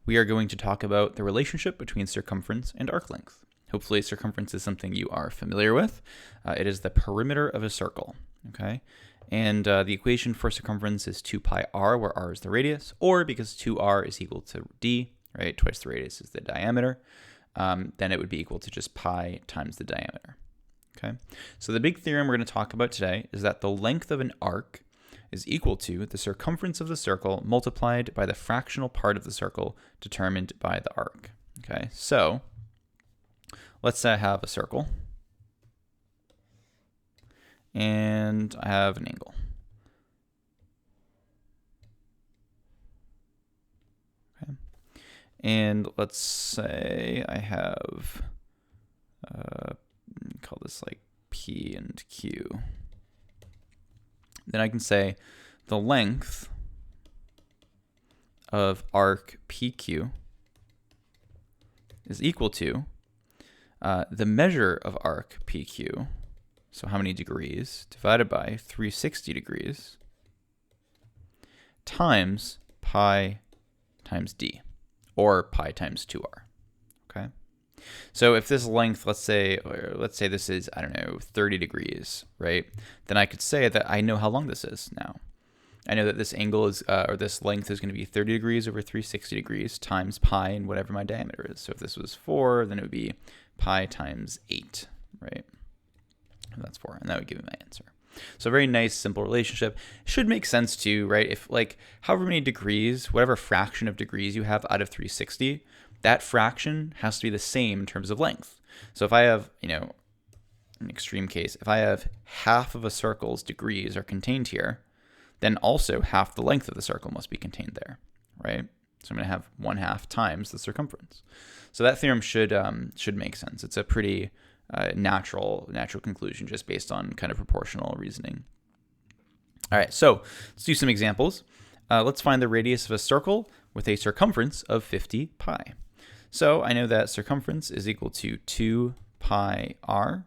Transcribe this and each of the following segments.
we are going to talk about the relationship between circumference and arc length. Hopefully circumference is something you are familiar with. It is the perimeter of a circle, okay? And the equation for circumference is 2 pi r, where r is the radius, or because 2r is equal to d, right? Twice the radius is the diameter. Then it would be equal to just pi times the diameter, okay? So the big theorem we're going to talk about today is that the length of an arc is equal to the circumference of the circle multiplied by the fractional part of the circle determined by the arc, okay? So let's say I have a circle and I have an angle. Okay. And let's say I have, call this like P and Q. Then I can say the length of arc PQ is equal to the measure of arc PQ, so how many degrees, divided by 360 degrees, times pi times d, or pi times 2r, okay? So if this length, let's say this is, I don't know, 30 degrees, right? Then I could say that I know how long this is now. I know that this angle is, or this length is going to be 30 degrees over 360 degrees times pi and whatever my diameter is. So if this was 4, then it would be pi times 8, right? That's 4, and that would give me my answer. So a very nice, simple relationship. Should make sense too, right? If like however many degrees, whatever fraction of degrees you have out of 360, that fraction has to be the same in terms of length. So if I have, you know, an extreme case, if I have half of a circle's degrees are contained here, then also half the length of the circle must be contained there, right? So I'm going to have 1/2 times the circumference. So that theorem should make sense. It's a pretty natural conclusion just based on kind of proportional reasoning. All right, so let's do some examples. Let's find the radius of a circle with a circumference of 50 pi. So I know that circumference is equal to 2 pi r.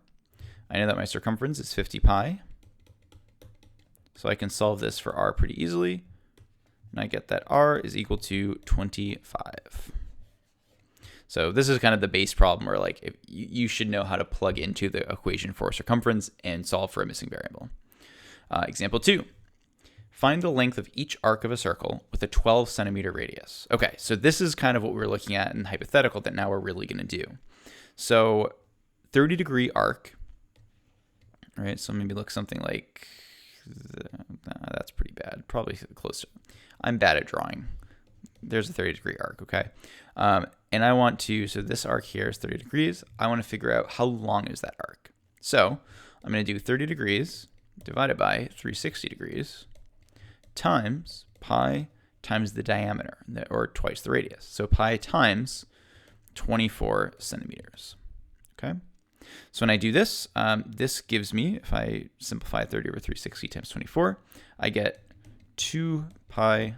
I know that my circumference is 50 pi. So I can solve this for r pretty easily. And I get that r is equal to 25. So this is kind of the base problem where like if you should know how to plug into the equation for circumference and solve for a missing variable. Example 2. Find the length of each arc of a circle with a 12 centimeter radius. Okay, so this is kind of what we were looking at in the hypothetical that now we're really going to do. So 30-degree arc, right? So maybe look something like, that's pretty bad. Probably close to, I'm bad at drawing. There's a 30-degree arc, okay? And I want to, so this arc here is 30 degrees. I want to figure out how long is that arc. So I'm going to do 30 degrees divided by 360 degrees times pi times the diameter, or twice the radius. So pi times 24 centimeters, okay? So when I do this, this gives me, if I simplify 30 over 360 times 24, I get 2 pi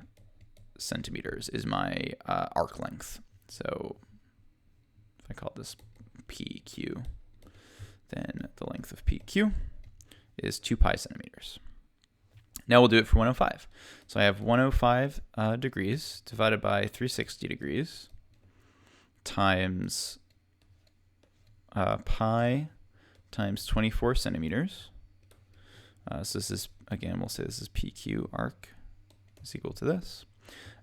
centimeters is my arc length. So if I call this PQ, then the length of PQ is 2 pi centimeters. Now we'll do it for 105. So I have 105 degrees divided by 360 degrees times pi times 24 centimeters. So this is, again, we'll say this is PQ arc is equal to this.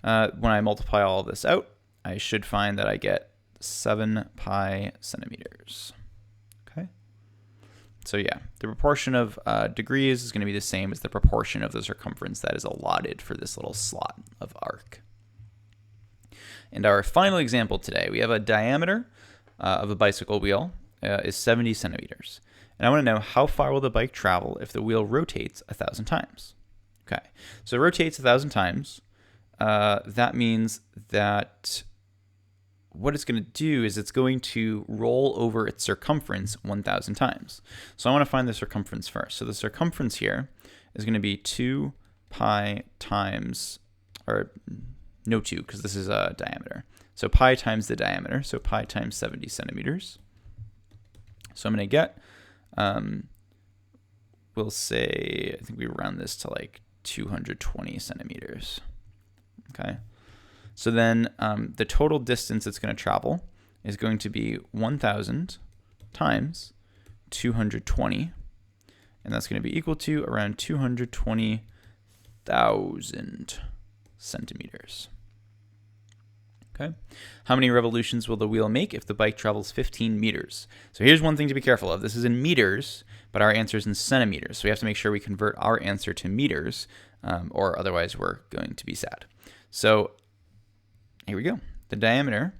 When I multiply all of this out, I should find that I get 7 pi centimeters. Okay. So yeah, the proportion of degrees is going to be the same as the proportion of the circumference that is allotted for this little slot of arc. And our final example today, we have a diameter of a bicycle wheel is 70 centimeters. And I want to know how far will the bike travel if the wheel rotates 1,000 times. Okay, so it rotates 1,000 times. That means that what it's going to do is it's going to roll over its circumference 1,000 times. So I want to find the circumference first. So the circumference here is going to be 2 pi times, or no 2, because this is a diameter. So pi times the diameter, so pi times 70 centimeters. So I'm going to get, we'll say, I think we round this to like 220 centimeters. Okay. So then the total distance it's going to travel is going to be 1,000 times 220, and that's going to be equal to around 220,000 centimeters. Okay. How many revolutions will the wheel make if the bike travels 15 meters? So here's one thing to be careful of. This is in meters, but our answer is in centimeters. So we have to make sure we convert our answer to meters, or otherwise we're going to be sad. So here we go. The diameter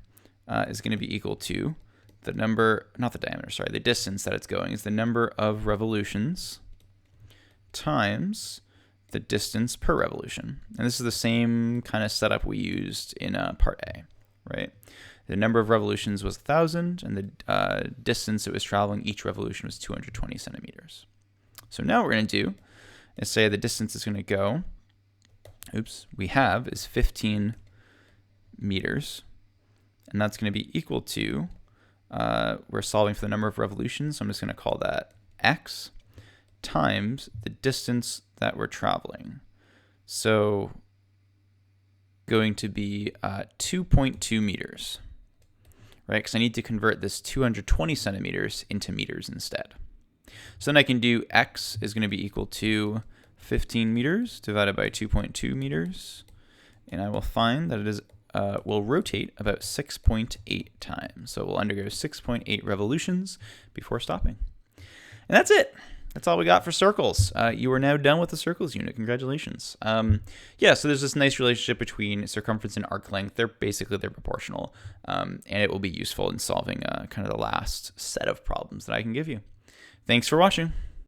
is going to be equal to the number, not the diameter, sorry, the distance that it's going is the number of revolutions times the distance per revolution. And this is the same kind of setup we used in part A, right? The number of revolutions was 1,000, and the distance it was traveling each revolution was 220 centimeters. So now what we're going to do is say the distance is going to go, we have is 15 meters, and that's going to be equal to, we're solving for the number of revolutions, so I'm just going to call that x times the distance that we're traveling. So going to be 2.2 meters, right? Because I need to convert this 220 centimeters into meters instead. So then I can do x is going to be equal to 15 meters divided by 2.2 meters, and I will find that it is will rotate about 6.8 times. So we'll undergo 6.8 revolutions before stopping. And that's it. That's all we got for circles. You are now done with the circles unit. Congratulations. Yeah, so there's this nice relationship between circumference and arc length. They're proportional, and it will be useful in solving kind of the last set of problems that I can give you. Thanks for watching.